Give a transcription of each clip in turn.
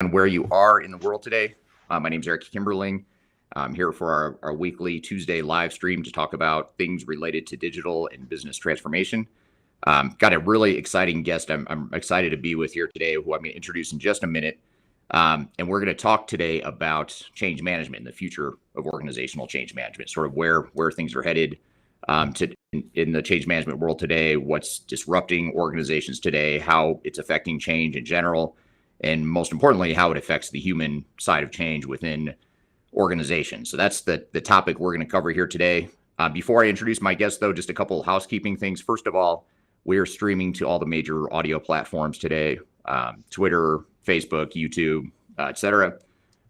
on where you are in the world today. My name is Eric Kimberling. I'm here for our weekly Tuesday live stream to talk about things related to digital and business transformation. Got a really exciting guest I'm excited to be with here today, who I'm going to introduce in just a minute. And we're going to talk today about change management and the future of organizational change management, sort of where things are headed in the change management world today, what's disrupting organizations today, how it's affecting change in general, and most importantly, how it affects the human side of change within organizations. So that's the topic we're going to cover here today. Before I introduce my guest, though, just a couple of housekeeping things. First of all, we're streaming to all the major audio platforms today, Twitter, Facebook, YouTube, etc.,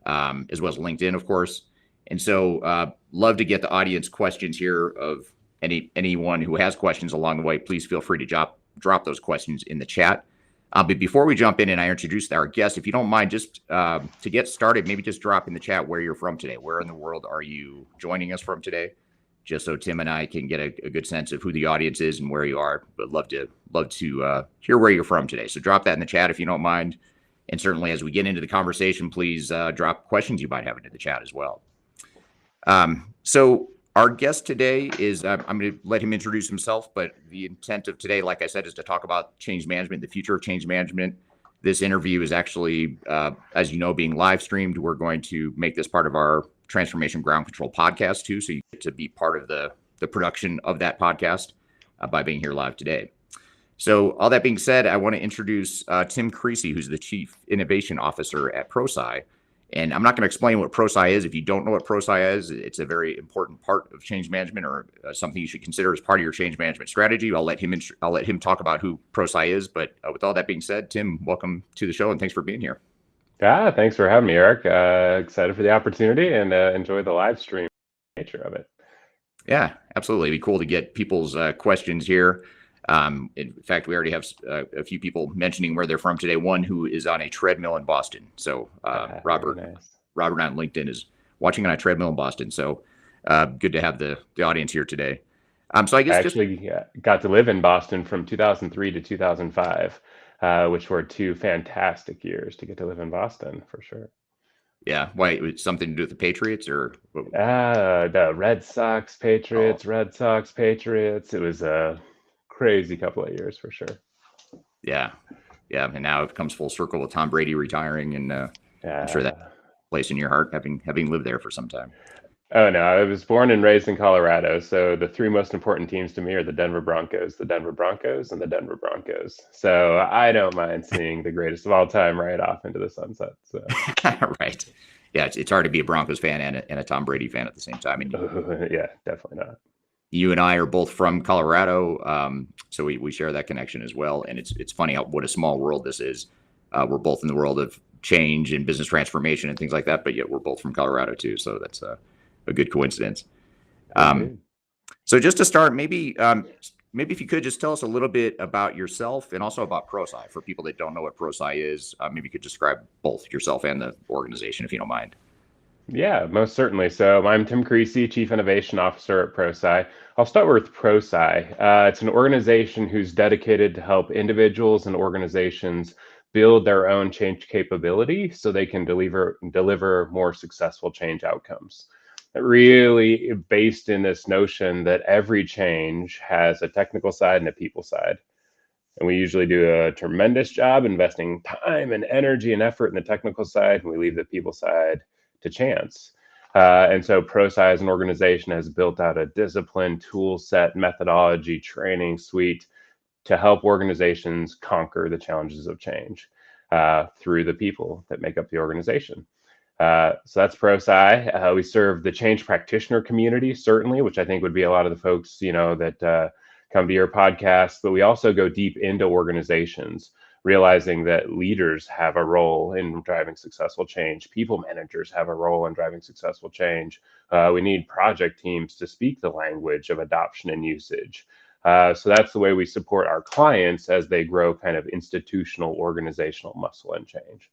as well as LinkedIn, of course. And so love to get the audience questions here of anyone who has questions along the way. Please feel free to drop those questions in the chat. But before we jump in and I introduce our guest, if you don't mind, just to get started, maybe just drop in the chat where you're from today. Where in the world are you joining us from today? Just so Tim and I can get a good sense of who the audience is and where you are. But love to hear where you're from today. So drop that in the chat if you don't mind. And certainly as we get into the conversation, please drop questions you might have into the chat as well. So our guest today is, I'm going to let him introduce himself, but the intent of today, like I said, is to talk about change management, the future of change management. This interview is actually, as you know, being live streamed. We're going to make this part of our Transformation Ground Control podcast too, so you get to be part of the production of that podcast by being here live today. So all that being said, I want to introduce Tim Creasey, who's the Chief Innovation Officer at PROSCI. And I'm not going to explain what PROSCI is. If you don't know what PROSCI is, it's a very important part of change management, or something you should consider as part of your change management strategy. I'll let him talk about who PROSCI is. But with all that being said, Tim, welcome to the show and thanks for being here. Thanks for having me, Eric. Excited for the opportunity and enjoy the live stream nature of it. Yeah, absolutely. It'd be cool to get people's questions here. In fact, we already have a few people mentioning where they're from today. One who is on a treadmill in Boston. So Robert on LinkedIn is watching on a treadmill in Boston. So good to have the audience here today. So I guess got to live in Boston from 2003 to 2005, which were two fantastic years to get to live in Boston for sure. Yeah, why? It was something to do with the Patriots or the Red Sox, Patriots, Red Sox, Patriots. It was a crazy couple of years for sure. Yeah, and now it comes full circle with Tom Brady retiring, and I'm sure that place in your heart, having lived there for some time. Oh no, I was born and raised in Colorado, so the three most important teams to me are the Denver Broncos, and the Denver Broncos. So I don't mind seeing the greatest of all time right off into the sunset. So. Right. Yeah, it's hard to be a Broncos fan and a Tom Brady fan at the same time. And yeah, definitely not. You and I are both from Colorado, so we share that connection as well. And it's funny what a small world this is. We're both in the world of change and business transformation and things like that, but yet we're both from Colorado too. So that's a good coincidence. So just to start, maybe if you could just tell us a little bit about yourself and also about PROSCI for people that don't know what PROSCI is. Maybe you could describe both yourself and the organization, if you don't mind. Yeah, most certainly. So I'm Tim Creasey, Chief Innovation Officer at PROSCI. I'll start with PROSCI. It's an organization who's dedicated to help individuals and organizations build their own change capability so they can deliver more successful change outcomes. Really based in this notion that every change has a technical side and a people side. And we usually do a tremendous job investing time and energy and effort in the technical side, and we leave the people side to chance. And so PROSCI as an organization has built out a discipline, tool set, methodology, training suite to help organizations conquer the challenges of change through the people that make up the organization. So that's PROSCI. We serve the change practitioner community, certainly, which I think would be a lot of the folks, that come to your podcast, but we also go deep into organizations, realizing that leaders have a role in driving successful change. People managers have a role in driving successful change. We need project teams to speak the language of adoption and usage. So that's the way we support our clients as they grow kind of institutional organizational muscle and change.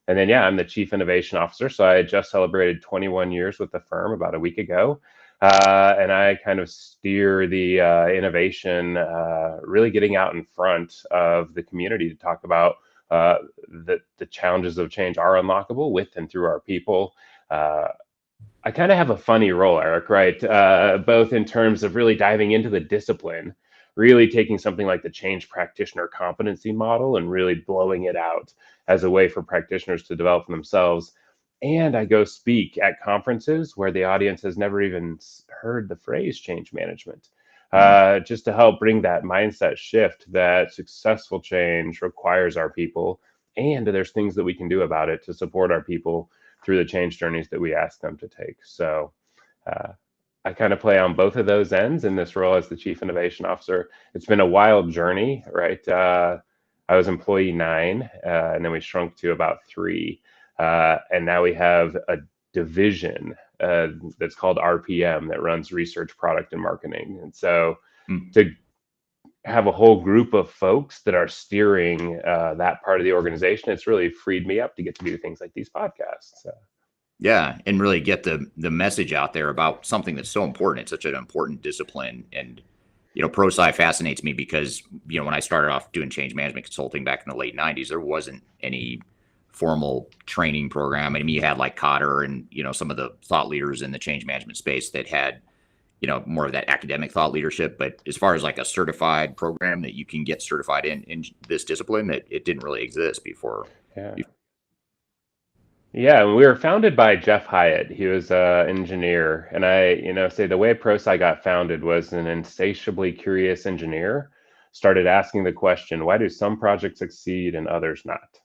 And then, I'm the Chief Innovation Officer. So I just celebrated 21 years with the firm about a week ago. And I kind of steer the innovation, really getting out in front of the community to talk about the challenges of change are unlockable with and through our people. I kind of have a funny role, Eric, right? Both in terms of really diving into the discipline, really taking something like the change practitioner competency model and really blowing it out as a way for practitioners to develop themselves. And I go speak at conferences where the audience has never even heard the phrase change management, just to help bring that mindset shift that successful change requires our people. And there's things that we can do about it to support our people through the change journeys that we ask them to take. So I kind of play on both of those ends in this role as the Chief Innovation Officer. It's been a wild journey, right? I was employee 9, and then we shrunk to about 3. And now we have a division that's called RPM that runs research, product, and marketing. And so to have a whole group of folks that are steering that part of the organization, it's really freed me up to get to do things like these podcasts. Yeah, and really get the message out there about something that's so important. It's such an important discipline. And, ProSci fascinates me because, when I started off doing change management consulting back in the late 90s, there wasn't any formal training program. I mean, you had like Cotter and, some of the thought leaders in the change management space that had, more of that academic thought leadership. But as far as like a certified program that you can get certified in this discipline, that it didn't really exist before. Yeah, and we were founded by Jeff Hyatt. He was an engineer, and I, say the way ProSci got founded was an insatiably curious engineer started asking the question, why do some projects succeed and others not?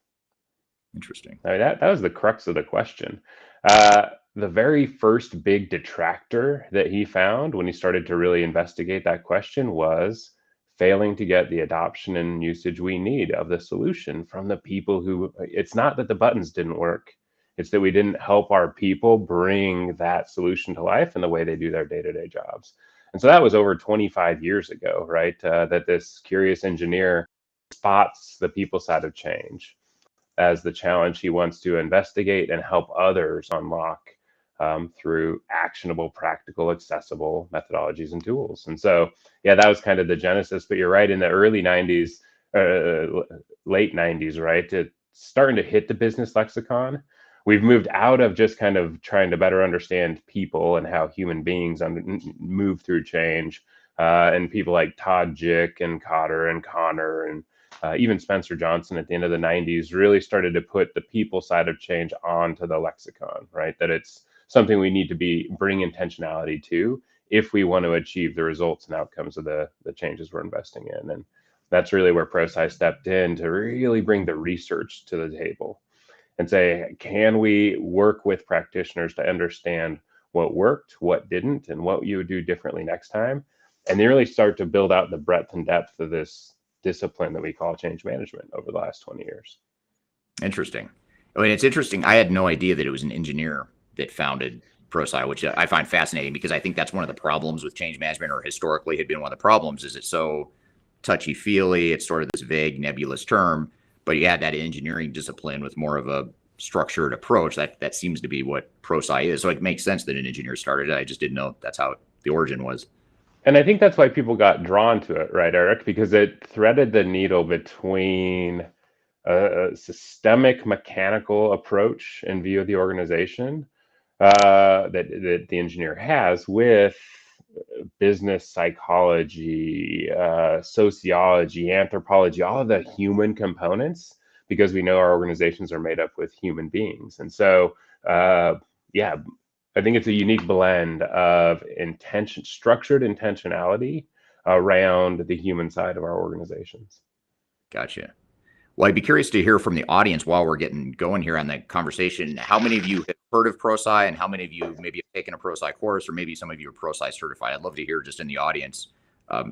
Interesting. I mean, that was the crux of the question. The very first big detractor that he found when he started to really investigate that question was failing to get the adoption and usage we need of the solution from the people who, it's not that the buttons didn't work. It's that we didn't help our people bring that solution to life in the way they do their day-to-day jobs. And so that was over 25 years ago, right? That this curious engineer spots the people side of change as the challenge he wants to investigate and help others unlock through actionable, practical, accessible methodologies and tools. And so, yeah, that was kind of the genesis. But you're right, in the early 90s, late 90s, right? It's starting to hit the business lexicon. We've moved out of just kind of trying to better understand people and how human beings move through change. And people like Todd Jick and Cotter and Connor and even Spencer Johnson at the end of the 90s really started to put the people side of change onto the lexicon, right? That it's something we need to bring intentionality to if we want to achieve the results and outcomes of the changes we're investing in. And that's really where ProSci stepped in to really bring the research to the table and say, can we work with practitioners to understand what worked, what didn't, and what you would do differently next time? And they really start to build out the breadth and depth of this discipline that we call change management over the last 20 years. Interesting. I mean, it's interesting. I had no idea that it was an engineer that founded ProSci, which I find fascinating because I think that's one of the problems with change management, or historically had been one of the problems, is it's so touchy-feely. It's sort of this vague, nebulous term, but you add that engineering discipline with more of a structured approach. That seems to be what ProSci is. So it makes sense that an engineer started it. I just didn't know that's how the origin was. And I think that's why people got drawn to it, right, Eric? Because it threaded the needle between a systemic mechanical approach in view of the organization that the engineer has with business psychology, sociology, anthropology, all of the human components, because we know our organizations are made up with human beings. And so, yeah, I think it's a unique blend of structured intentionality around the human side of our organizations. Gotcha. Well, I'd be curious to hear from the audience while we're getting going here on the conversation. How many of you have heard of ProSci, and how many of you maybe have taken a ProSci course, or maybe some of you are ProSci certified? I'd love to hear just in the audience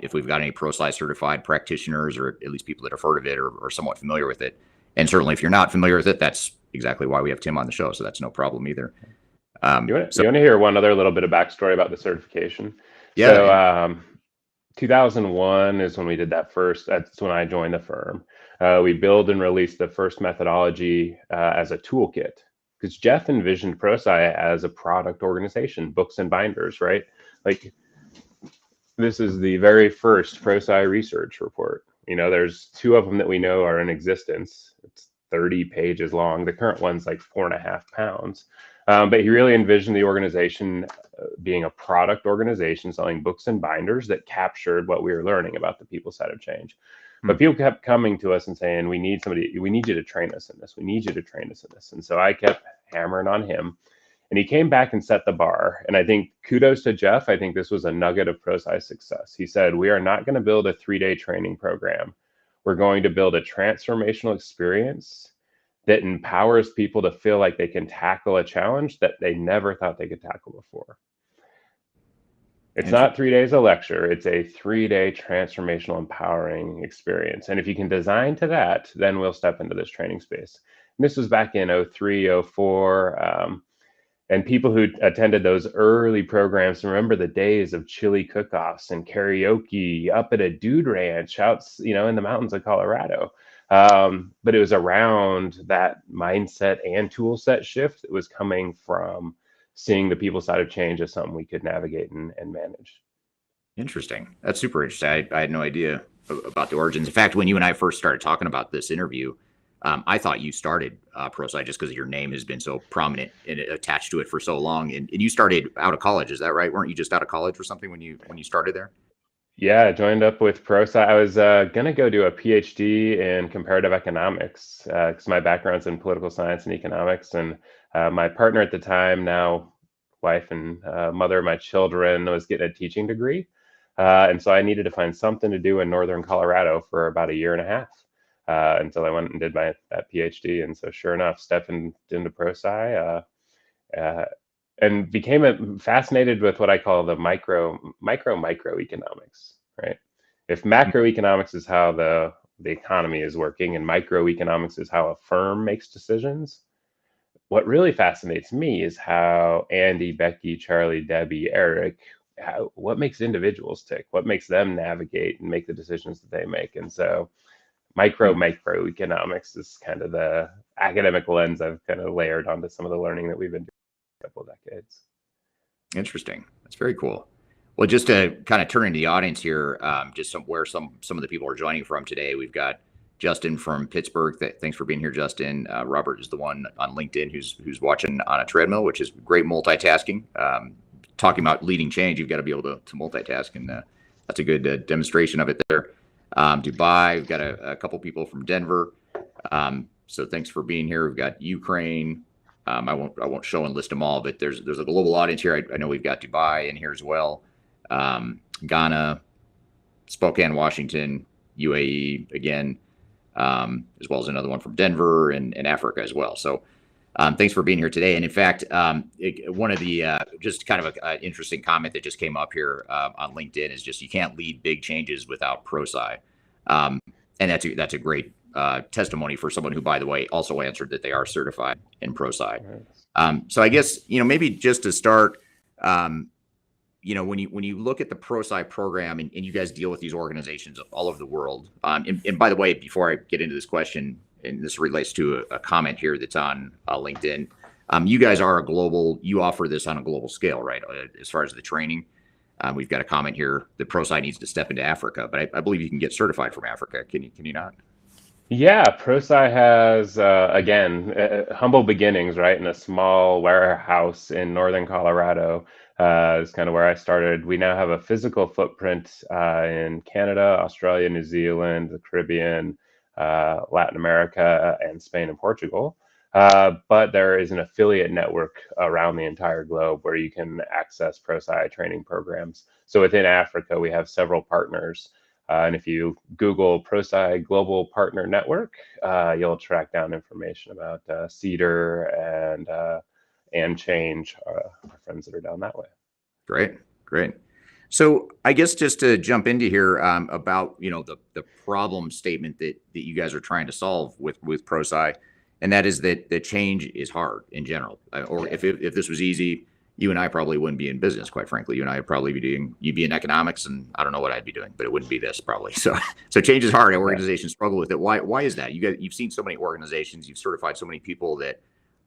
if we've got any ProSci certified practitioners, or at least people that have heard of it or somewhat familiar with it. And certainly if you're not familiar with it, that's exactly why we have Tim on the show. So that's no problem either. You want to hear one other little bit of backstory about the certification? Yeah. So 2001 is when we did that first. That's when I joined the firm. We build and released the first methodology as a toolkit, because Jeff envisioned ProSci as a product organization, books and binders, right? Like, this is the very first ProSci research report. There's two of them that we know are in existence. It's 30 pages long. The current one's like 4.5 pounds. But he really envisioned the organization being a product organization selling books and binders that captured what we were learning about the people side of change. But people kept coming to us and saying, we need you to train us in this. We need you to train us in this. And so I kept hammering on him. And he came back and set the bar. And I think kudos to Jeff. I think this was a nugget of PROSCI's success. He said, we are not going to build a 3-day training program. We're going to build a transformational experience that empowers people to feel like they can tackle a challenge that they never thought they could tackle before. It's not 3 days of lecture. It's a 3-day transformational, empowering experience. And if you can design to that, then we'll step into this training space. And this was back in 03, 04. And people who attended those early programs remember the days of chili cook-offs and karaoke up at a dude ranch out, in the mountains of Colorado. But it was around that mindset and tool set shift that was coming from seeing the people side of change as something we could navigate and manage. Interesting. That's super interesting. I had no idea about the origins. In fact, when you and I first started talking about this interview, I thought you started PROSCI just because your name has been so prominent and attached to it for so long. And you started out of college, is that right? Weren't you just out of college or something when you started there? Yeah, I joined up with PROSCI. I was going to go do a PhD in comparative economics because my background's in political science and economics. And my partner at the time, now wife and mother of my children, was getting a teaching degree. And so I needed to find something to do in northern Colorado for about 1.5 years. Until I went and did that PhD. And so sure enough, stepped into PROSCI and became fascinated with what I call the microeconomics, right? If macroeconomics is how the economy is working and microeconomics is how a firm makes decisions, what really fascinates me is how Andy, Becky, Charlie, Debbie, Eric, what makes individuals tick? What makes them navigate and make the decisions that they make? And so microeconomics is kind of the academic lens I've kind of layered onto some of the learning that we've been doing for a couple of decades. Interesting. That's very cool. Well, just to kind of turn into the audience here, just where some of the people are joining from today, we've got Justin from Pittsburgh. Thanks for being here, Justin. Robert is the one on LinkedIn who's watching on a treadmill, which is great multitasking. Talking about leading change, you've got to be able to multitask, and that's a good demonstration of it there. Dubai, we've got a couple people from Denver. So thanks for being here. We've got Ukraine. I won't show and list them all, but there's a global audience here. I know we've got Dubai in here as well. Ghana, Spokane, Washington, UAE again, as well as another one from Denver and Africa as well. So thanks for being here today. And in fact, one of the just kind of an interesting comment that just came up here on LinkedIn is just you can't lead big changes without PROSCI. And that's a great testimony for someone who, by the way, also answered that they are certified in PROSCI. So I guess, maybe just to start, when you look at the PROSCI program and you guys deal with these organizations all over the world. And by the way, before I get into this question, and this relates to a comment here that's on LinkedIn. You guys are you offer this on a global scale, right? As far as the training, we've got a comment here that PROSCI needs to step into Africa, but I believe you can get certified from Africa. Can you not? Yeah, PROSCI has, again, humble beginnings, right? In a small warehouse in northern Colorado is kind of where I started. We now have a physical footprint in Canada, Australia, New Zealand, the Caribbean, Latin America, and Spain and Portugal. But there is an affiliate network around the entire globe where you can access PROSCI training programs. So within Africa, we have several partners. And if you Google PROSCI Global Partner Network, you'll track down information about Cedar and Change, our friends that are down that way. Great. So I guess just to jump into here about the problem statement that you guys are trying to solve with PROSCI, and that is that change is hard in general. Or if this was easy, you and I probably wouldn't be in business, quite frankly. You and I would probably you'd be in economics, and I don't know what I'd be doing, but it wouldn't be this probably. So change is hard. Organizations struggle with it. Why is that? You've seen so many organizations, you've certified so many people that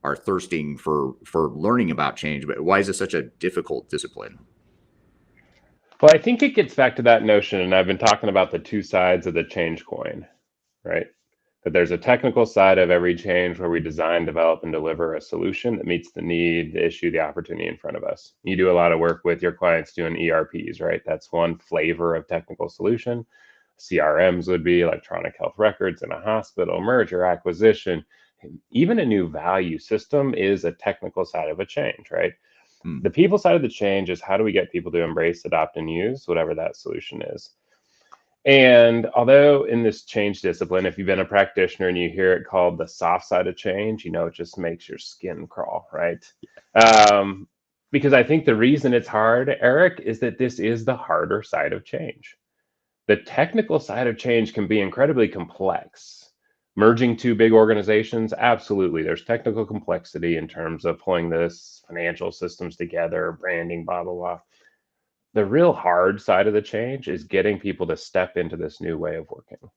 are thirsting for learning about change, but why is it such a difficult discipline? Well, I think it gets back to that notion, and I've been talking about the two sides of the change coin, right? That there's a technical side of every change where we design, develop, and deliver a solution that meets the need, the issue, the opportunity in front of us. You do a lot of work with your clients doing ERPs, right? That's one flavor of technical solution. CRMs would be electronic health records in a hospital, merger, acquisition. Even a new value system is a technical side of a change, right? Mm, The people side of the change is how do we get people to embrace, adopt, and use whatever that solution is. And although in this change discipline, if you've been a practitioner and you hear it called the soft side of change, it just makes your skin crawl, right? Um, because I think the reason it's hard, Eric, is that this is the harder side of change. The technical side of change can be incredibly complex. Merging two big organizations, absolutely. There's technical complexity in terms of pulling this financial systems together, branding, blah, blah, blah. The real hard side of the change is getting people to step into this new way of working.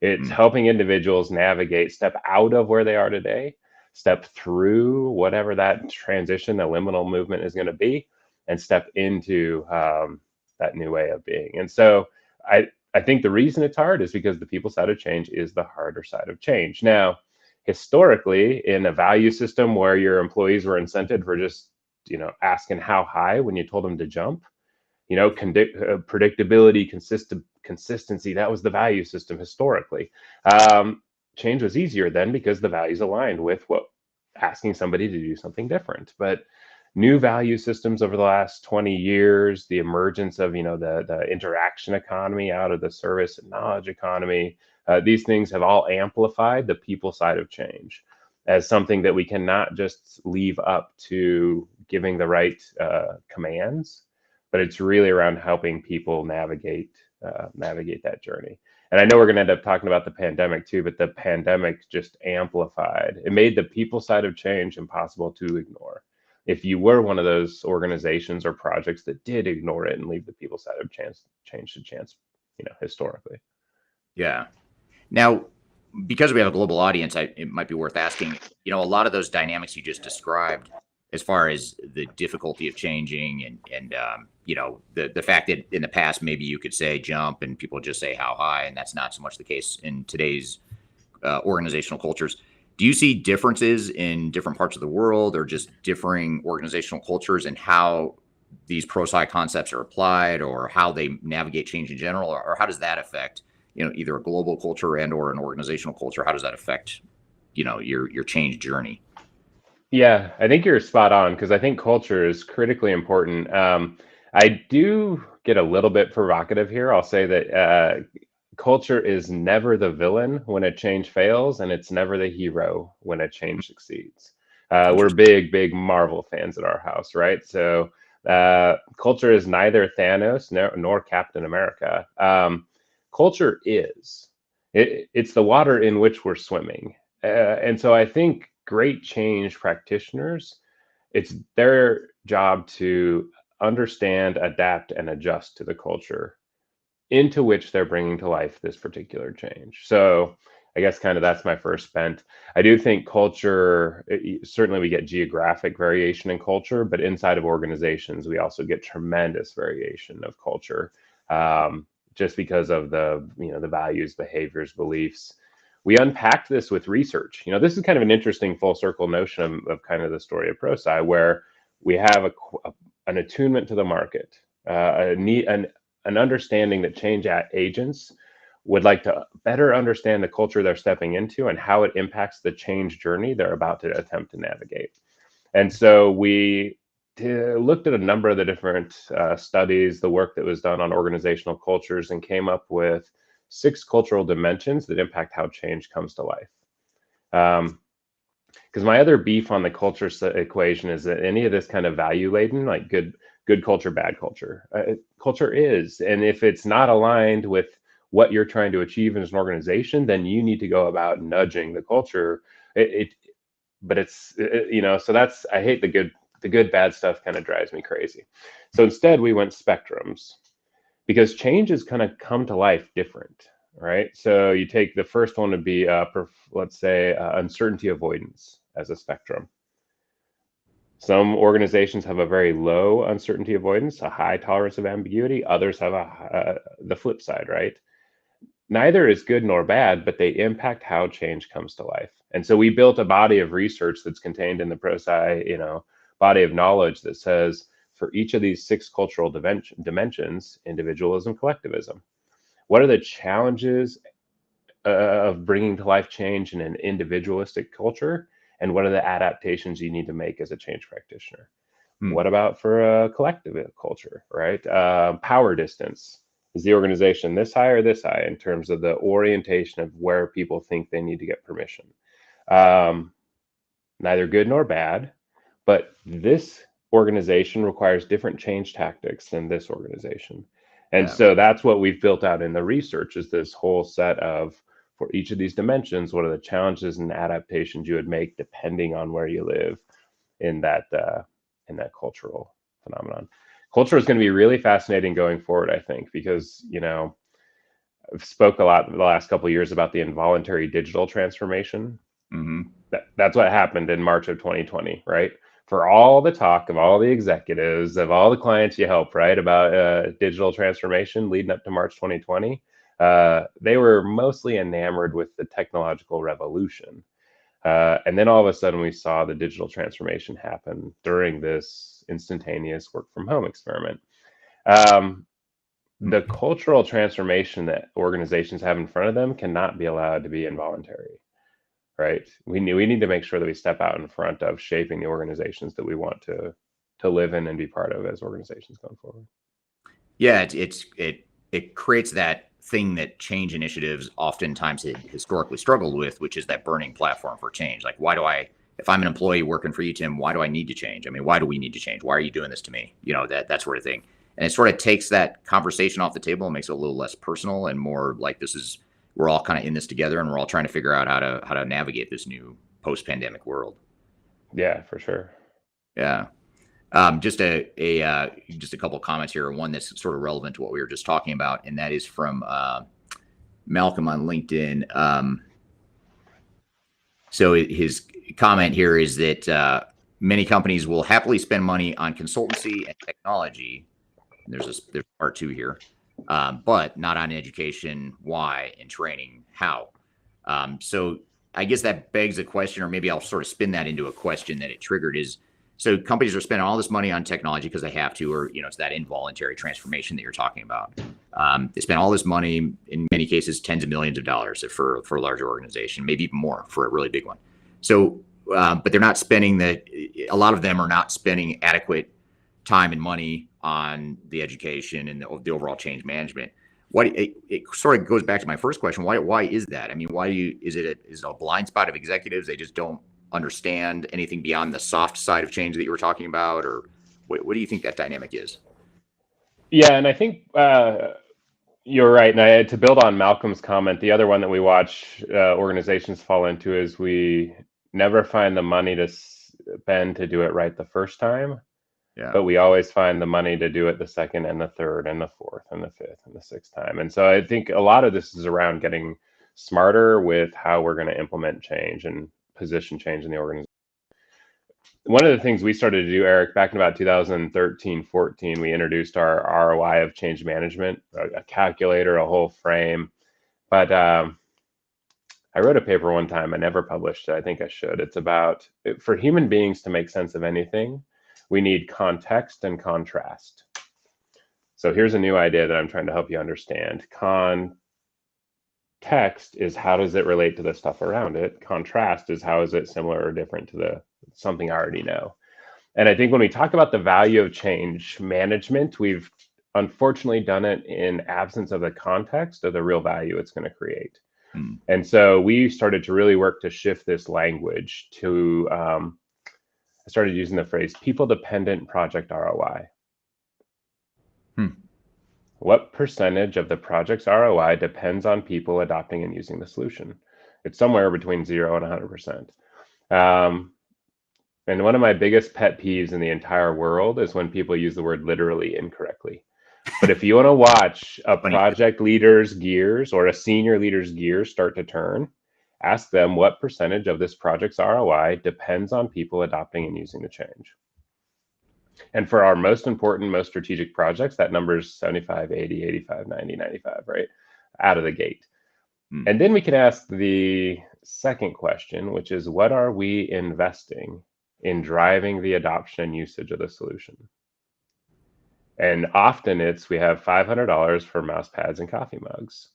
It's mm, helping individuals navigate, step out of where they are today, step through whatever that transition, the liminal movement is going to be, and step into that new way of being. And so I think the reason it's hard is because the people side of change is the harder side of change. Now, historically, in a value system where your employees were incented for just asking how high when you told them to jump, predictability, consistency. That was the value system historically. Change was easier then because the values aligned with what asking somebody to do something different. But new value systems over the last 20 years, the emergence of the interaction economy out of the service and knowledge economy, these things have all amplified the people side of change as something that we cannot just leave up to giving the right commands, but it's really around helping people navigate that journey. And I know we're going to end up talking about the pandemic too, but the pandemic just amplified. It made the people side of change impossible to ignore. If you were one of those organizations or projects that did ignore it and leave the people side of change to chance, historically. yeah. Now, because we have a global audience, it might be worth asking, a lot of those dynamics you just described, as far as the difficulty of changing and the fact that in the past maybe you could say jump and people just say how high, and that's not so much the case in today's organizational cultures. Do you see differences in different parts of the world, or just differing organizational cultures, and how these PROSCI concepts are applied, or how they navigate change in general, or how does that affect either a global culture and or an organizational culture? How does that affect your change journey? Yeah, I think you're spot on because I think culture is critically important. I do get a little bit provocative here. I'll say that culture is never the villain when a change fails, and it's never the hero when a change succeeds. We're Interesting. big Marvel fans at our house, right? So culture is neither Thanos nor Captain America. Culture is. It's the water in which we're swimming. And so I think great change practitioners, it's their job to understand, adapt, and adjust to the culture into which they're bringing to life this particular change. So I guess kind of that's my first bent. I do think culture, certainly we get geographic variation in culture, but inside of organizations, we also get tremendous variation of culture, just because of the values, behaviors, beliefs. We unpacked this with research. This is kind of an interesting full circle notion of kind of the story of ProSci, where we have an attunement to the market, an understanding that change agents would like to better understand the culture they're stepping into and how it impacts the change journey they're about to attempt to navigate. And so we looked at a number of the different studies, the work that was done on organizational cultures, and came up with 6 cultural dimensions that impact how change comes to life. Because my other beef on the culture equation is that any of this kind of value laden, like good culture, bad culture, culture is, and if it's not aligned with what you're trying to achieve as an organization, then you need to go about nudging the culture. But so that's, I hate the good bad stuff kind of drives me crazy. So instead, we went spectrums because changes kind of come to life different, right? So you take the first one to be, let's say, uncertainty avoidance as a spectrum. Some organizations have a very low uncertainty avoidance, a high tolerance of ambiguity. Others have the flip side, right? Neither is good nor bad, but they impact how change comes to life. And so we built a body of research that's contained in the PROSCI, body of knowledge that says for each of these 6 cultural dimensions, individualism, collectivism, what are the challenges of bringing to life change in an individualistic culture? And what are the adaptations you need to make as a change practitioner? What about for a collective culture, right? Power distance. Is the organization this high or this high in terms of the orientation of where people think they need to get permission? Neither good nor bad, but this organization requires different change tactics than this organization. And so that's what we've built out in the research, is this whole set of, for each of these dimensions, what are the challenges and adaptations you would make depending on where you live in that cultural phenomenon. Culture is going to be really fascinating going forward, I think, because I've spoke a lot in the last couple of years about the involuntary digital transformation. That's what happened in March of 2020, right? For all the talk of all the executives, of all the clients you help, right, about digital transformation leading up to March 2020, they were mostly enamored with the technological revolution. And then all of a sudden we saw the digital transformation happen during this instantaneous work from home experiment. The cultural transformation that organizations have in front of them cannot be allowed to be involuntary, right? We need to make sure that we step out in front of shaping the organizations that we want to live in and be part of as organizations going forward. Yeah, it creates that thing that change initiatives oftentimes had historically struggled with, which is that burning platform for change. Like, if I'm an employee working for you, Tim, why do I need to change? I mean, why do we need to change? Why are you doing this to me? That sort of thing. And it sort of takes that conversation off the table and makes it a little less personal and more like we're all kind of in this together, and we're all trying to figure out how to navigate this new post-pandemic world. Yeah, for sure. Yeah. Just a couple of comments here. One that's sort of relevant to what we were just talking about, and that is from Malcolm on LinkedIn. So his comment here is that many companies will happily spend money on consultancy and technology. And there's part 2 here, but not on education. Why? And training. How? So I guess that begs a question, or maybe I'll sort of spin that into a question that it triggered is, so companies are spending all this money on technology because they have to, or, it's that involuntary transformation that you're talking about. They spend all this money, in many cases, tens of millions of dollars for a larger organization, maybe even more for a really big one. So, but they're not spending a lot of them are not spending adequate time and money on the education and the overall change management. It sort of goes back to my first question. Why is that? I mean, is it a blind spot of executives? They just don't understand anything beyond the soft side of change that you were talking about, or what do you think that dynamic is? Yeah, and I think you're right. And to build on Malcolm's comment, the other one that we watch organizations fall into is we never find the money to spend to do it right the first time. Yeah. But we always find the money to do it the second and the third and the fourth and the fifth and the sixth time. And so I think a lot of this is around getting smarter with how we're going to implement change and position change in the organization. One of the things we started to do, Eric, back in about 2013, 14, we introduced our ROI of change management, a calculator, a whole frame. But I wrote a paper one time. I never published it. I think I should. It's about, for human beings to make sense of anything, we need context and contrast. So here's a new idea that I'm trying to help you understand. Context is, how does it relate to the stuff around it? Contrast is, how is it similar or different to something I already know? And I think when we talk about the value of change management, we've unfortunately done it in absence of the context of the real value it's going to create. And so we started to really work to shift this language to, I started using the phrase people-dependent project ROI. What percentage of the project's ROI depends on people adopting and using the solution? It's somewhere between 0 and 100%. And one of my biggest pet peeves in the entire world is when people use the word literally incorrectly. But if you want to watch a project leader's gears or a senior leader's gears start to turn, ask them what percentage of this project's ROI depends on people adopting and using the change. And for our most important, most strategic projects, that number is 75, 80, 85, 90, 95, right? Out of the gate. And then we can ask the second question, which is what are we investing in driving the adoption and usage of the solution? And often we have $500 for mouse pads and coffee mugs.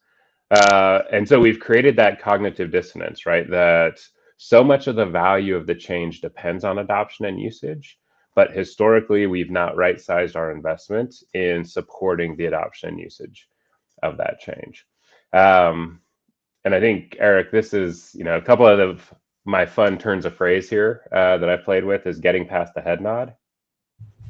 And so we've created that cognitive dissonance, right? That so much of the value of the change depends on adoption and usage, but historically we've not right-sized our investment in supporting the adoption and usage of that change. And I think, Eric, this is, a couple of my fun turns of phrase here that I played with is getting past the head nod.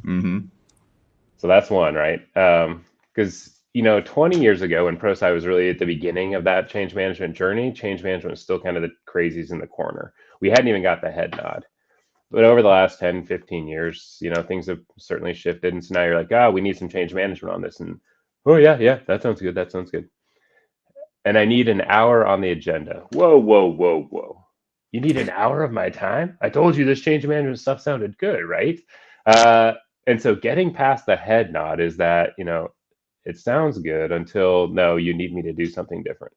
So that's one, right? Because 20 years ago when PROSCI was really at the beginning of that change management journey, change management was still kind of the crazies in the corner. We hadn't even got the head nod. But over the last 10, 15 years, things have certainly shifted. And so now you're like, we need some change management on this. And, oh, yeah, that sounds good. That sounds good. And I need an hour on the agenda. Whoa, whoa, whoa, whoa. You need an hour of my time? I told you this change management stuff sounded good, right? And so getting past the head nod is that, it sounds good until, no, you need me to do something different.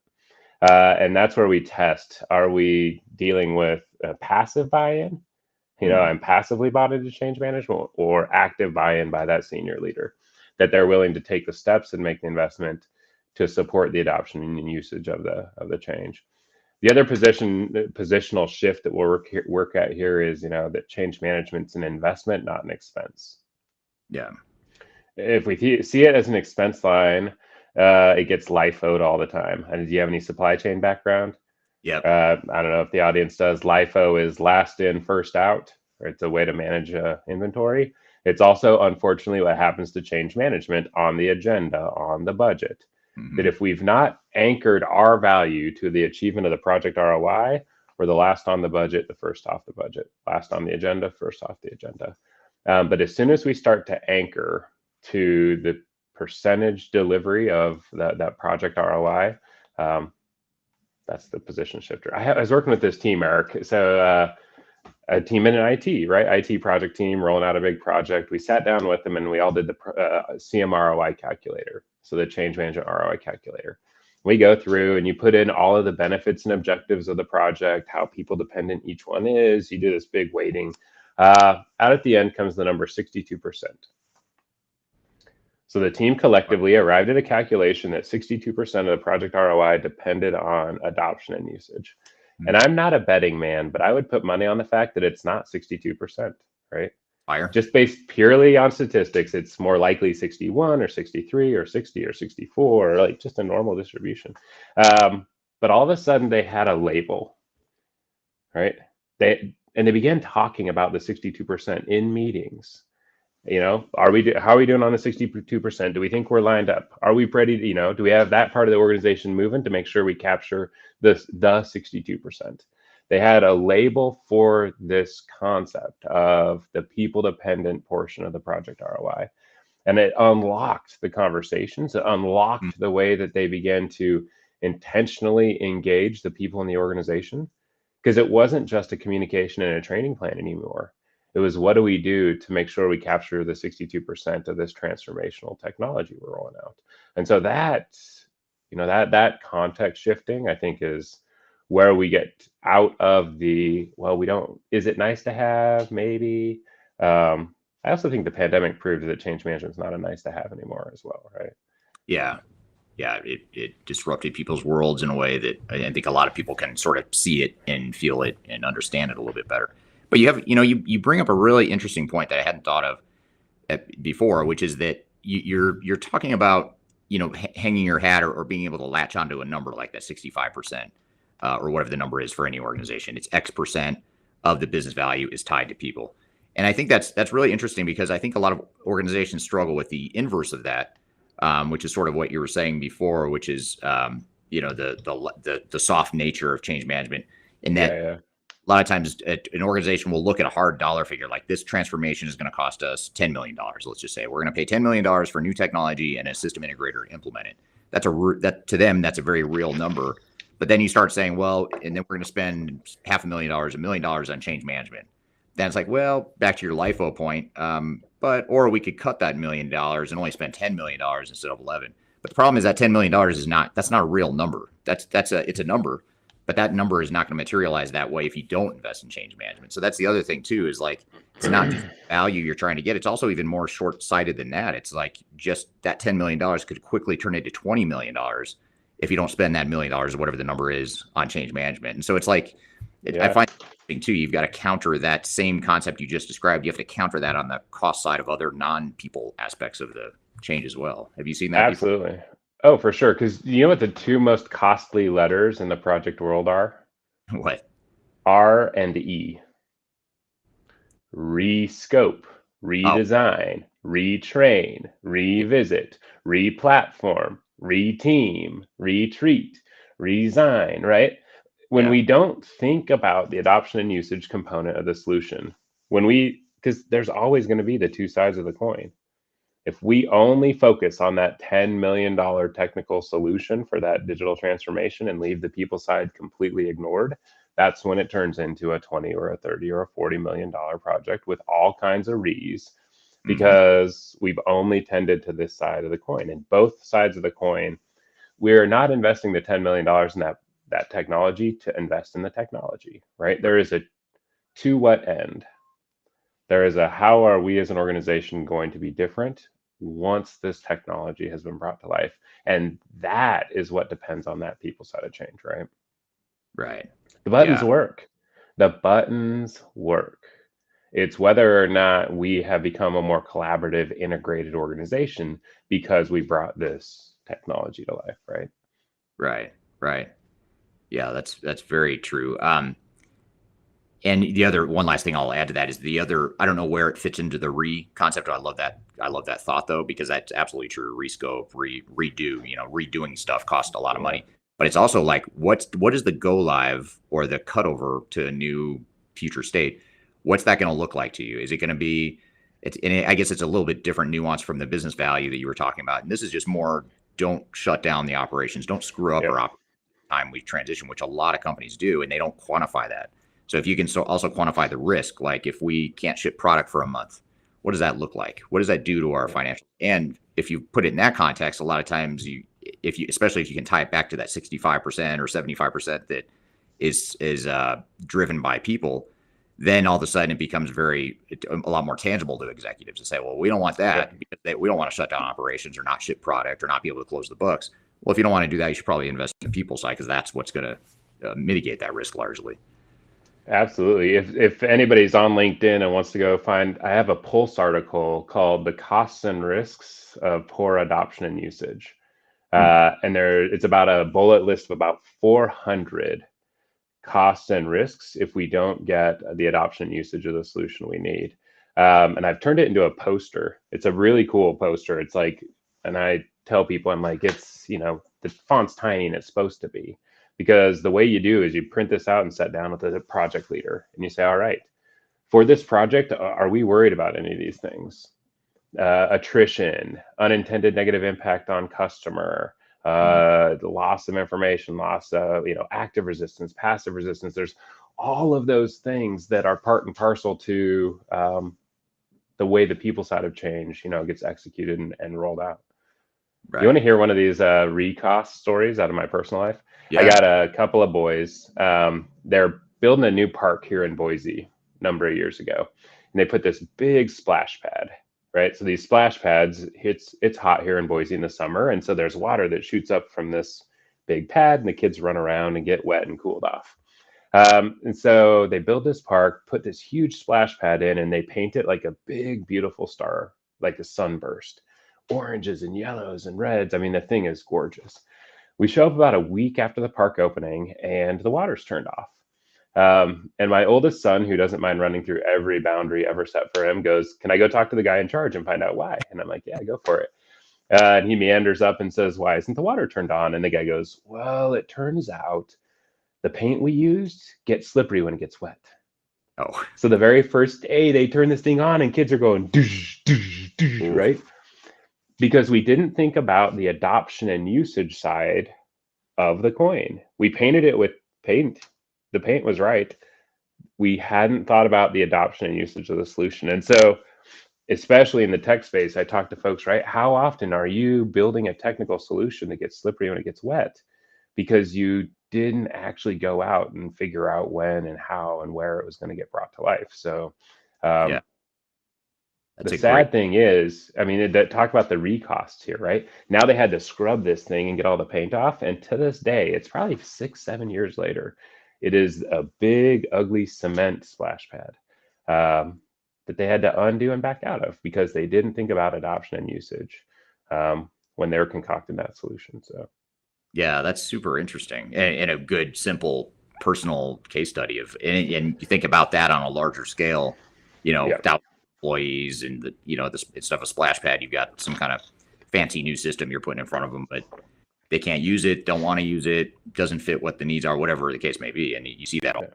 And that's where we test. Are we dealing with a passive buy-in? I'm passively bought into change management, or active buy-in by that senior leader, that they're willing to take the steps and make the investment to support the adoption and usage of the change. The other positional shift that we'll work at here is, that change management's an investment, not an expense. Yeah. If we see it as an expense line, it gets LIFO'd all the time. And do you have any supply chain background? Yeah. I don't know if the audience does. LIFO is last in, first out. Or it's a way to manage inventory. It's also, unfortunately, what happens to change management on the agenda, on the budget. That if we've not anchored our value to the achievement of the project ROI, we're the last on the budget, the first off the budget, last on the agenda, first off the agenda. But as soon as we start to anchor to the percentage delivery of that project ROI, that's the position shifter. I was working with this team, Eric. So a team in an IT, right? IT project team rolling out a big project. We sat down with them and we all did the CMROI calculator. So the change management ROI calculator. We go through and you put in all of the benefits and objectives of the project, how people dependent each one is. You do this big weighting. Out at the end comes the number 62%. So the team collectively arrived at a calculation that 62% of the project ROI depended on adoption and usage. And I'm not a betting man, but I would put money on the fact that it's not 62%, right? Higher. Just based purely on statistics, it's more likely 61 or 63 or 60 or 64, or like just a normal distribution. But all of a sudden they had a label, right? They began talking about the 62% in meetings. How are we doing on the 62%? Do we think we're lined up? Are we ready to, do we have that part of the organization moving to make sure we capture the 62%? They had a label for this concept of the people dependent portion of the project ROI. And it unlocked the conversations. It unlocked the way that they began to intentionally engage the people in the organization, because it wasn't just a communication and a training plan anymore. It was, what do we do to make sure we capture the 62% of this transformational technology we're rolling out? And so that context shifting, I think, is where we get out of the, is it nice to have? Maybe. I also think the pandemic proved that change management is not a nice to have anymore as well, right? Yeah. Yeah, it disrupted people's worlds in a way that I think a lot of people can sort of see it and feel it and understand it a little bit better. But you bring up a really interesting point that I hadn't thought of before, which is that you're talking about hanging your hat or being able to latch onto a number like that 65% or whatever the number is for any organization. It's X% of the business value is tied to people, and I think that's really interesting, because I think a lot of organizations struggle with the inverse of that, which is sort of what you were saying before, which is the soft nature of change management, in that. Yeah. A lot of times an organization will look at a hard dollar figure, like this transformation is going to cost us $10 million. Let's just say we're going to pay $10 million for new technology and a system integrator to implement it. That to them, that's a very real number. But then you start saying, well, and then we're going to spend $500,000, $1 million on change management. then it's like, well, back to your LIFO point. Or we could cut that $1 million and only spend $10 million instead of 11. But the problem is that $10 million that's not a real number. It's a number, but that number is not going to materialize that way if you don't invest in change management. So that's the other thing too, is like, it's not just value you're trying to get. It's also even more short-sighted than that. It's like just that $10 million could quickly turn into $20 million if you don't spend that $1 million or whatever the number is on change management. And so it's like, I find too, you've got to counter that same concept you just described. You have to counter that on the cost side of other non-people aspects of the change as well. Have you seen that Absolutely. Before? Oh, for sure. Because you know what the two most costly letters in the project world are? What? R and E. Rescope, redesign, retrain, revisit, replatform, reteam, retreat, resign, right? When we don't think about the adoption and usage component of the solution, because there's always going to be the two sides of the coin. If we only focus on that $10 million technical solution for that digital transformation and leave the people side completely ignored, that's when it turns into a 20 or a 30 or a $40 million project with all kinds of re's, because we've only tended to this side of the coin. And both sides of the coin, we're not investing the $10 million in that technology to invest in the technology, right? There is a to what end? There is a how are we as an organization going to be different once this technology has been brought to life? And that is what depends on that people side of change, right? Right. The buttons work. The buttons work. It's whether or not we have become a more collaborative, integrated organization because we brought this technology to life, right? Right. Yeah, that's very true. And the other one last thing I'll add to that is I don't know where it fits into the concept. I love that thought though, because that's absolutely true. Rescope, redo, redoing stuff costs a lot of money. But it's also like, what is the go live or the cutover to a new future state? What's that going to look like to you? Is it going to be, I guess it's a little bit different nuance from the business value that you were talking about. And this is just more, don't shut down the operations. Don't screw up our operations time we transition, which a lot of companies do, and they don't quantify that. So if you can also quantify the risk, like if we can't ship product for a month, what does that look like? What does that do to our financial? And if you put it in that context, a lot of times especially if you can tie it back to that 65% or 75% that is driven by people, then all of a sudden it becomes a lot more tangible to executives to say, well, we don't want that because we don't want to shut down operations or not ship product or not be able to close the books. Well, if you don't want to do that, you should probably invest in the people side, because that's what's going to mitigate that risk largely. Absolutely. If anybody's on LinkedIn and wants to go find, I have a Pulse article called "The Costs and Risks of Poor Adoption and Usage," and it's about a bullet list of about 400 costs and risks if we don't get the adoption and usage of the solution we need. And I've turned it into a poster. It's a really cool poster. It's like, and I tell people, I'm like, it's, the font's tiny and it's supposed to be. Because the way you do is you print this out and sit down with the project leader and you say, all right, for this project, are we worried about any of these things? Attrition, unintended negative impact on customer, the loss of information, loss of, active resistance, passive resistance. There's all of those things that are part and parcel to the way the people side of change, gets executed and rolled out. Right. You want to hear one of these recost stories out of my personal life? Yeah. I got a couple of boys. They're building a new park here in Boise a number of years ago, and they put this big splash pad, right? So these splash pads, it's hot here in Boise in the summer, and so there's water that shoots up from this big pad, and the kids run around and get wet and cooled off. And so they build this park, put this huge splash pad in, and they paint it like a big, beautiful star, like a sunburst. Oranges and yellows and reds. I mean, the thing is gorgeous. We show up about a week after the park opening and the water's turned off. And my oldest son, who doesn't mind running through every boundary ever set for him, goes, can I go talk to the guy in charge and find out why? And I'm like, yeah, go for it. And he meanders up and says, why isn't the water turned on? And the guy goes, well, it turns out the paint we used gets slippery when it gets wet. Oh, so the very first day they turn this thing on and kids are going, doosh, doosh, doosh, right? Because we didn't think about the adoption and usage side of the coin. We painted it with paint. The paint was right. we hadn't thought about the adoption and usage of the solution. And so, especially in the tech space, I talk to folks, right? How often are you building a technical solution that gets slippery when it gets wet? Because you didn't actually go out and figure out when and how and where it was going to get brought to life. So, Yeah, um, the that's a great. sad thing is, I mean, that talk about the recosts here, right? Now they had to scrub this thing and get all the paint off, and to this day, it's probably 6, 7 years later. It is a big, ugly cement splash pad that they had to undo and back out of because they didn't think about adoption and usage when they were concocting that solution. So, Yeah, that's super interesting and a good, simple, personal case study of. And you think about that on a larger scale, yeah, without employees and instead of a splash pad, you've got some kind of fancy new system you're putting in front of them, but they can't use it, don't want to use it, doesn't fit what the needs are, whatever the case may be, and you see that yeah.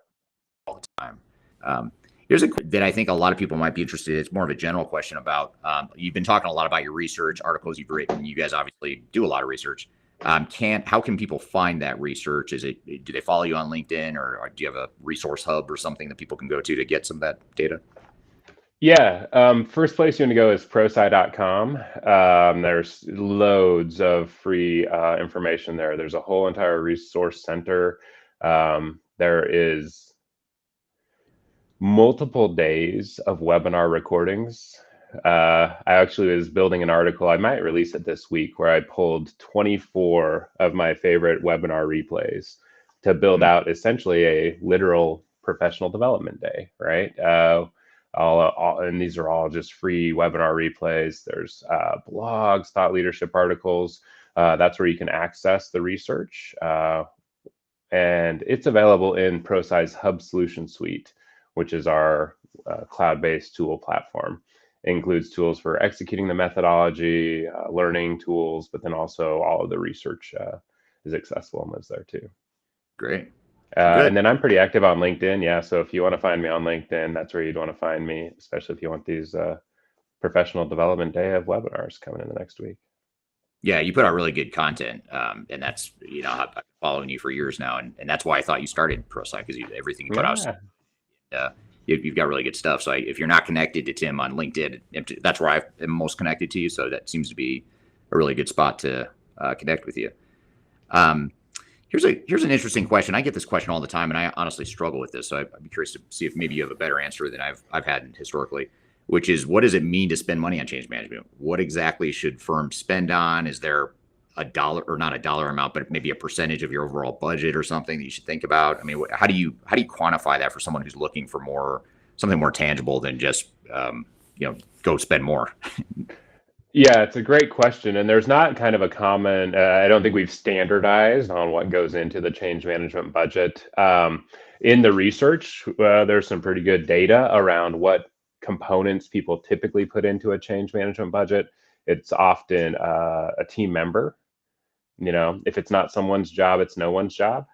all the time. Um, Here's a that I think a lot of people might be interested in. It's more of a general question about. You've been talking a lot about your research articles you've written. You guys obviously do a lot of research. How can people find that research? Do they follow you on LinkedIn, or do you have a resource hub or something that people can go to get some of that data? Yeah, first place you want to go is PROSCI.com. There's loads of free information there. There's a whole entire resource center. There is multiple days of webinar recordings. I actually was building an article. I might release it this week where I pulled 24 of my favorite webinar replays to build Mm, out essentially a literal professional development day, right? And these are all just free webinar replays. There's blogs, thought leadership articles. That's where you can access the research. And it's available in ProSci's Hub Solution Suite, which is our cloud-based tool platform. It includes tools for executing the methodology, learning tools, but then also all of the research is accessible and lives there too. great, good. And then I'm pretty active on LinkedIn. Yeah, so if you want to find me on LinkedIn, that's where you'd want to find me, especially if you want these professional development day of webinars coming in the next week. Yeah, you put out really good content, and that's I've been following you for years now, and that's why I thought you started ProSci because everything you put out. Yeah, Uh, you've got really good stuff. So if you're not connected to Tim on LinkedIn, that's where I am most connected to you. So that seems to be a really good spot to connect with you. Um, here's an interesting question. I get this question all the time, and I honestly struggle with this. So I'd be curious to see if maybe you have a better answer than I've had historically, which is, what does it mean to spend money on change management? What exactly should firms spend on? Is there a dollar, or not a dollar amount, but maybe a percentage of your overall budget or something that you should think about? I mean, how do you quantify that for someone who's looking for something more tangible than just go spend more? yeah, it's a great question. And there's not kind of a common, I don't think we've standardized on what goes into the change management budget. In the research, there's some pretty good data around what components people typically put into a change management budget. It's often a team member. If it's not someone's job, it's no one's job.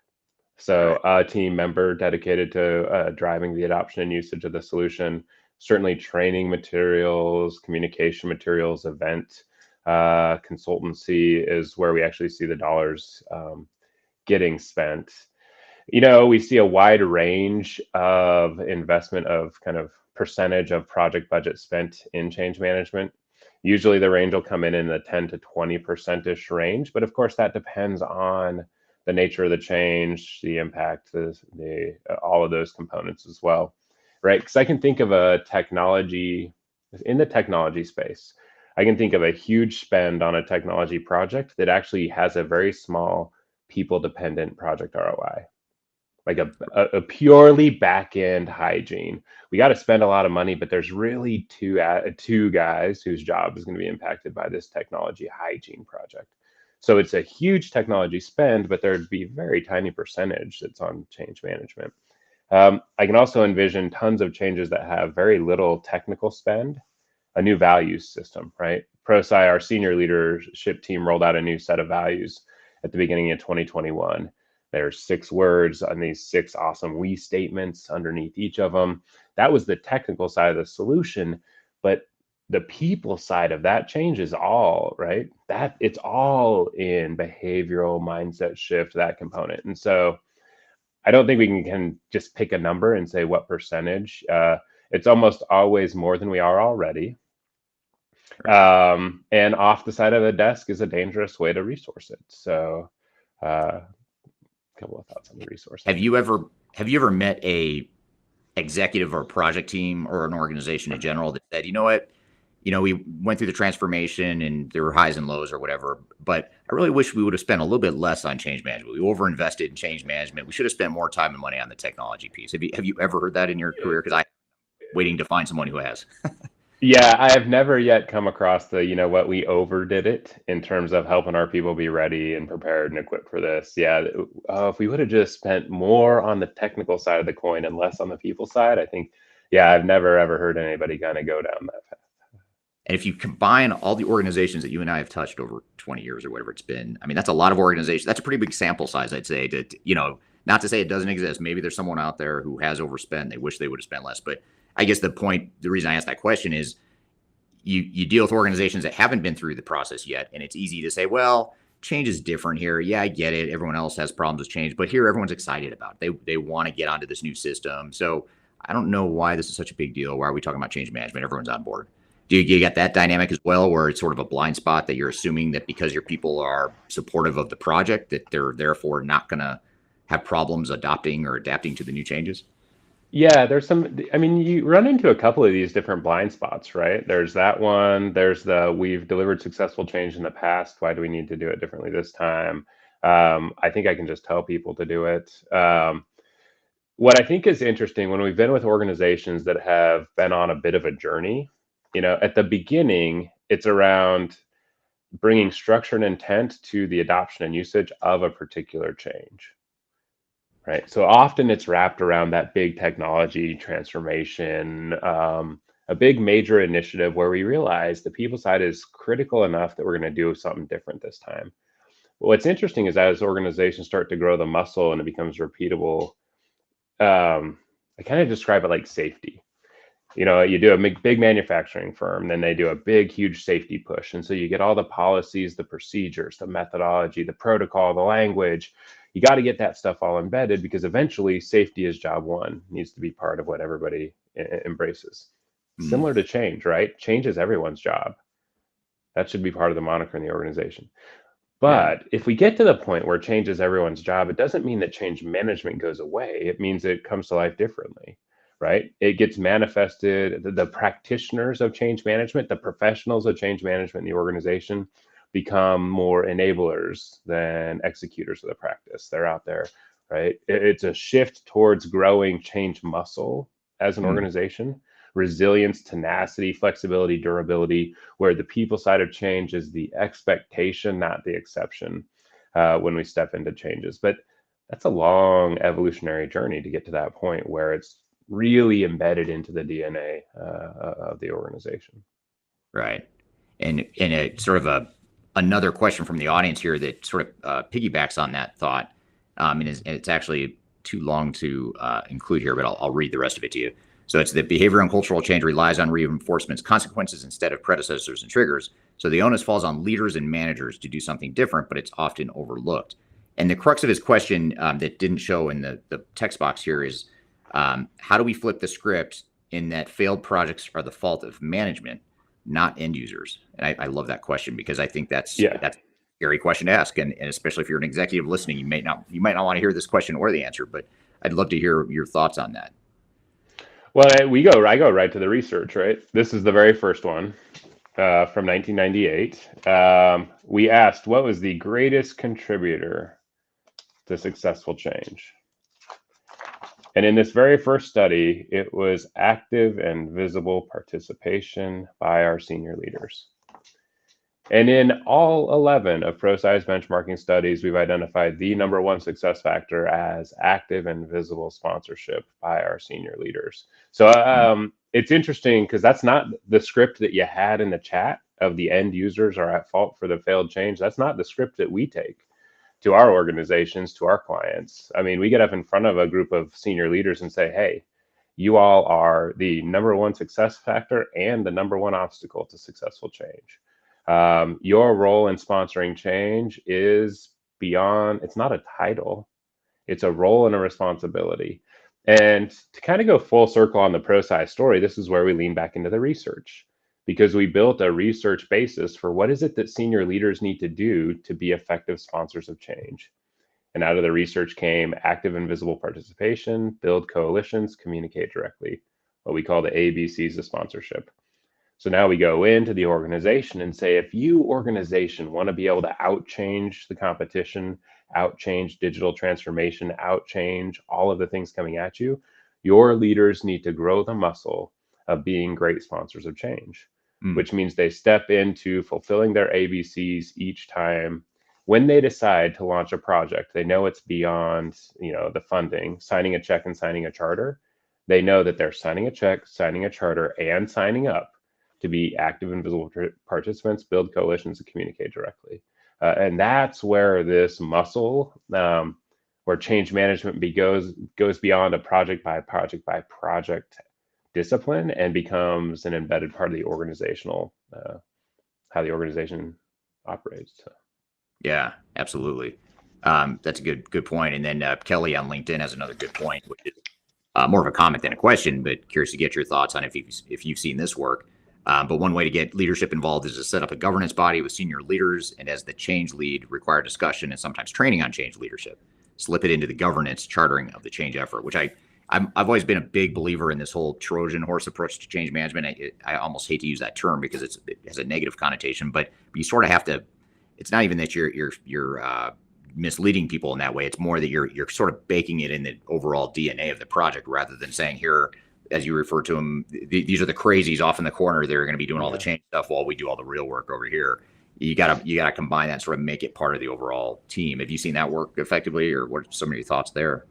So Right. a team member dedicated to driving the adoption and usage of the solution, certainly training materials, communication materials, event consultancy is where we actually see the dollars getting spent. We see a wide range of investment of kind of percentage of project budget spent in change management. Usually the range will come in the 10 to 20%-ish range, but of course that depends on the nature of the change, the impact, the all of those components as well, right? Because I can think of a technology in the technology space. I can think of a huge spend on a technology project that actually has a very small people dependent project ROI, like a purely back end hygiene. We got to spend a lot of money, but there's really two guys whose job is going to be impacted by this technology hygiene project. So it's a huge technology spend, but there'd be very tiny percentage that's on change management. I can also envision tons of changes that have very little technical spend, a new values system, right? ProSci, our senior leadership team, rolled out a new set of values at the beginning of 2021. There's 6 words and these 6 awesome we statements underneath each of them. That was the technical side of the solution, but the people side of that change is all right. That it's all in behavioral mindset shift, that component. And so I don't think we can just pick a number and say what percentage. It's almost always more than we are already. And off the side of the desk is a dangerous way to resource it. So, a couple of thoughts on the resource. Have you ever met a executive or project team or an organization in general that said, you know what, we went through the transformation and there were highs and lows or whatever, but I really wish we would have spent a little bit less on change management. We overinvested in change management. We should have spent more time and money on the technology piece. Have you ever heard that in your career? Because I'm waiting to find someone who has. Yeah, I have never yet come across the, what, we overdid it in terms of helping our people be ready and prepared and equipped for this. Yeah, if we would have just spent more on the technical side of the coin and less on the people side, I think, yeah, I've never ever heard anybody kind of go down that path. And if you combine all the organizations that you and I have touched over 20 years or whatever it's been, I mean, that's a lot of organizations. That's a pretty big sample size, I'd say, not to say it doesn't exist. Maybe there's someone out there who has overspent. They wish they would have spent less. But I guess the reason I asked that question is you deal with organizations that haven't been through the process yet. And it's easy to say, well, change is different here. Yeah, I get it. Everyone else has problems with change. But here, everyone's excited about it. They want to get onto this new system. So I don't know why this is such a big deal. Why are we talking about change management? Everyone's on board. Do you get that dynamic as well, where it's sort of a blind spot that you're assuming that because your people are supportive of the project, that they're therefore not going to have problems adopting or adapting to the new changes? Yeah, you run into a couple of these different blind spots, right? There's that one, there's we've delivered successful change in the past. Why do we need to do it differently this time? I think I can just tell people to do it. What I think is interesting when we've been with organizations that have been on a bit of a journey, at the beginning, it's around bringing structure and intent to the adoption and usage of a particular change, right? So often it's wrapped around that big technology transformation, a big major initiative where we realize the people side is critical enough that we're going to do something different this time. What's interesting is as organizations start to grow the muscle and it becomes repeatable, I kind of describe it like safety. You do a big manufacturing firm, then they do a big, huge safety push. And so you get all the policies, the procedures, the methodology, the protocol, the language. You got to get that stuff all embedded because eventually safety is job one, needs to be part of what everybody embraces. Similar to change, right? Change is everyone's job. That should be part of the moniker in the organization. But if we get to the point where change is everyone's job, it doesn't mean that change management goes away. It means it comes to life differently, right? It gets manifested. The practitioners of change management, the professionals of change management in the organization become more enablers than executors of the practice. They're out there, right? It's a shift towards growing change muscle as an organization. Resilience, tenacity, flexibility, durability, where the people side of change is the expectation, not the exception, when we step into changes. But that's a long evolutionary journey to get to that point where it's really embedded into the DNA of the organization. Right. And a sort of another question from the audience here that sort of piggybacks on that thought, and it's actually too long to include here, but I'll read the rest of it to you. So it's that behavioral and cultural change relies on reinforcement's consequences instead of predecessors and triggers. So the onus falls on leaders and managers to do something different, but it's often overlooked. And the crux of his question that didn't show in the text box here is, how do we flip the script in that failed projects are the fault of management, not end users? And I love that question because I think that's a scary question to ask. And especially if you're an executive listening, you might not want to hear this question or the answer, but I'd love to hear your thoughts on that. Well, I go right to the research, right? This is the very first one from 1998. We asked, what was the greatest contributor to successful change? And in this very first study, it was active and visible participation by our senior leaders. And in all 11 of PROSCI's benchmarking studies, we've identified the number one success factor as active and visible sponsorship by our senior leaders. So it's interesting because that's not the script that you had in the chat of the end users are at fault for the failed change. That's not the script that we take to our organizations, to our clients. I mean, we get up in front of a group of senior leaders and say, hey, you all are the number one success factor and the number one obstacle to successful change. Your role in sponsoring change is beyond, it's not a title. It's a role and a responsibility. And to kind of go full circle on the ProSci story, this is where we lean back into the research, because we built a research basis for what is it that senior leaders need to do to be effective sponsors of change. And out of the research came active and visible participation, build coalitions, communicate directly, what we call the ABCs of sponsorship. So now we go into the organization and say, if you organization want to be able to outchange the competition, outchange digital transformation, outchange all of the things coming at you, your leaders need to grow the muscle of being great sponsors of change, which means they step into fulfilling their ABCs each time. When they decide to launch a project, they know it's beyond, the funding, signing a check and signing a charter. They know that they're signing a check, signing a charter, and signing up to be active and visible participants, build coalitions, and communicate directly. And that's where this muscle, where change management goes beyond a project by project discipline and becomes an embedded part of the organizational, how the organization operates. So. Yeah, absolutely. That's a good point. And then Kelly on LinkedIn has another good point, which is more of a comment than a question, but curious to get your thoughts on if you've seen this work. But one way to get leadership involved is to set up a governance body with senior leaders, and as the change lead, require discussion and sometimes training on change leadership. Slip it into the governance chartering of the change effort, which I've always been a big believer in this whole Trojan horse approach to change management. I almost hate to use that term because it has a negative connotation, but you sort of have to. It's not even that you're misleading people in that way. It's more that you're sort of baking it in the overall DNA of the project, rather than saying, here, as you refer to them, these are the crazies off in the corner. They're going to be doing all the change stuff while we do all the real work over here. You gotta combine that and sort of make it part of the overall team. Have you seen that work effectively, or what are some of your thoughts there?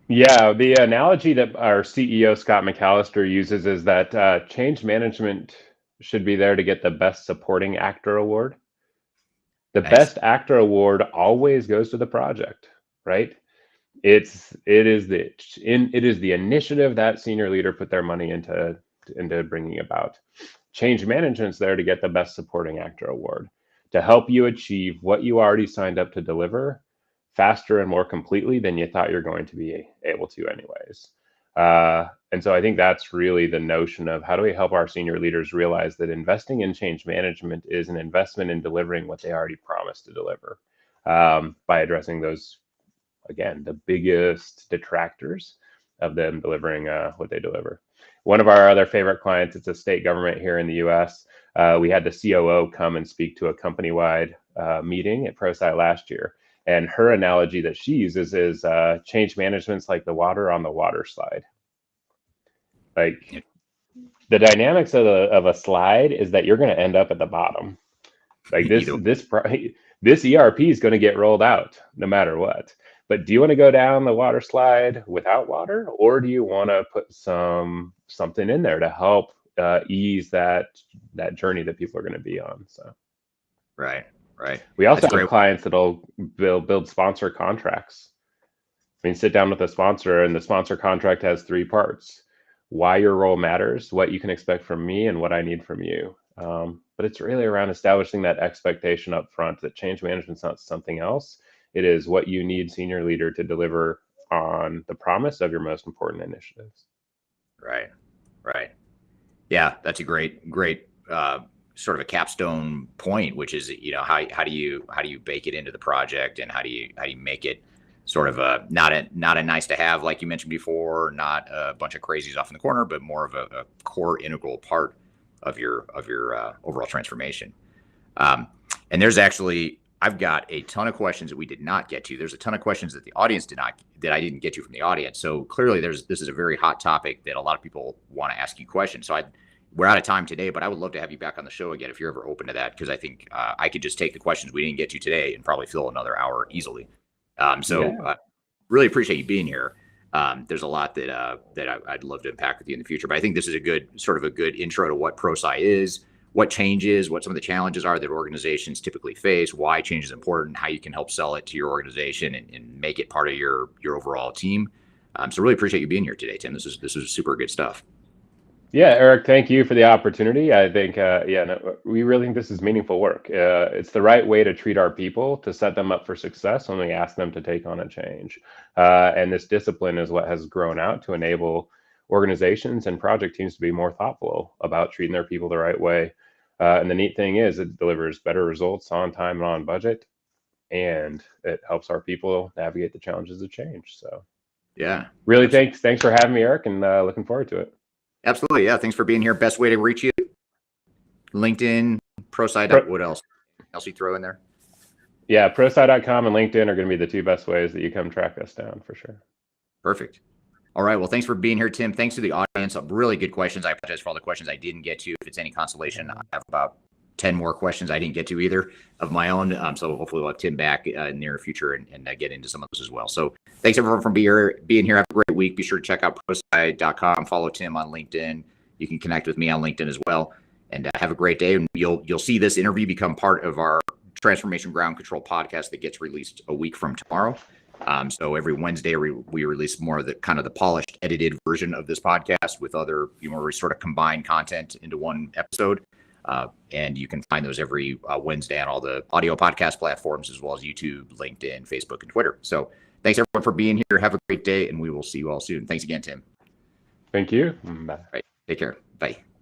Yeah, the analogy that our CEO, Scott McAllister, uses is that change management should be there to get the Best Supporting Actor award. The Nice. Best Actor award always goes to the project, right? It is the initiative that senior leader put their money into bringing about. Change management's there to get the Best Supporting Actor award, to help you achieve what you already signed up to deliver faster and more completely than you thought you're going to be able to anyways. And so I think that's really the notion of how do we help our senior leaders realize that investing in change management is an investment in delivering what they already promised to deliver, by addressing those, again, the biggest detractors of them delivering what they deliver. One of our other favorite clients, it's a state government here in the US. We had the COO come and speak to a company-wide meeting at ProSci last year. And her analogy that she uses is change management's like the water on the water slide. Like the dynamics of a slide is that you're going to end up at the bottom. Like this ERP is going to get rolled out no matter what. But do you want to go down the water slide without water, or do you want to put something in there to help ease that journey that people are going to be on? So, Right. We also have clients that'll build sponsor contracts. I mean, sit down with a sponsor, and the sponsor contract has 3 parts: why your role matters, what you can expect from me, and what I need from you. But it's really around establishing that expectation up front that change management's not something else. It is what you need senior leader to deliver on the promise of your most important initiatives. Right. Yeah, that's a great sort of a capstone point, which is, how do you bake it into the project, and how do you make it sort of not a nice to have, like you mentioned before, not a bunch of crazies off in the corner, but more of a core integral part of your overall transformation. And there's actually, I've got a ton of questions that we did not get to. There's a ton of questions that the audience that I didn't get to from the audience. So clearly this is a very hot topic that a lot of people want to ask you questions. So we're out of time today, but I would love to have you back on the show again if you're ever open to that, because I think I could just take the questions we didn't get to today and probably fill another hour easily. Really appreciate you being here. There's a lot that I'd love to unpack with you in the future, but I think this is a good intro to what ProSci is, what change is, what some of the challenges are that organizations typically face, why change is important, how you can help sell it to your organization and make it part of your overall team. So really appreciate you being here today, Tim. This is super good stuff. Yeah, Eric, thank you for the opportunity. I think, we really think this is meaningful work. It's the right way to treat our people to set them up for success when we ask them to take on a change. And this discipline is what has grown out to enable organizations and project teams to be more thoughtful about treating their people the right way. And the neat thing is, it delivers better results on time and on budget, and it helps our people navigate the challenges of change. So, Yeah, really, absolutely. thanks for having me, Eric, and looking forward to it. Absolutely. Yeah. Thanks for being here. Best way to reach you: LinkedIn, ProSci. What else? Else you throw in there? Yeah, ProSci.com and LinkedIn are going to be the two best ways that you come track us down for sure. Perfect. All right. Well, thanks for being here, Tim. Thanks to the audience. Really good questions. I apologize for all the questions I didn't get to. If it's any consolation, I have about 10 more questions I didn't get to either of my own. So hopefully we'll have Tim back in the near future and get into some of those as well. So thanks everyone for being here. Have a great week. Be sure to check out ProSci.com. Follow Tim on LinkedIn. You can connect with me on LinkedIn as well. And have a great day. And you'll see this interview become part of our Transformation Ground Control podcast that gets released a week from tomorrow. So every Wednesday we release more of the kind of the polished, edited version of this podcast with other, where we sort of combine content into one episode. And you can find those every Wednesday on all the audio podcast platforms, as well as YouTube, LinkedIn, Facebook, and Twitter. So thanks everyone for being here. Have a great day, and we will see you all soon. Thanks again, Tim. Thank you. Bye. All right. Take care. Bye.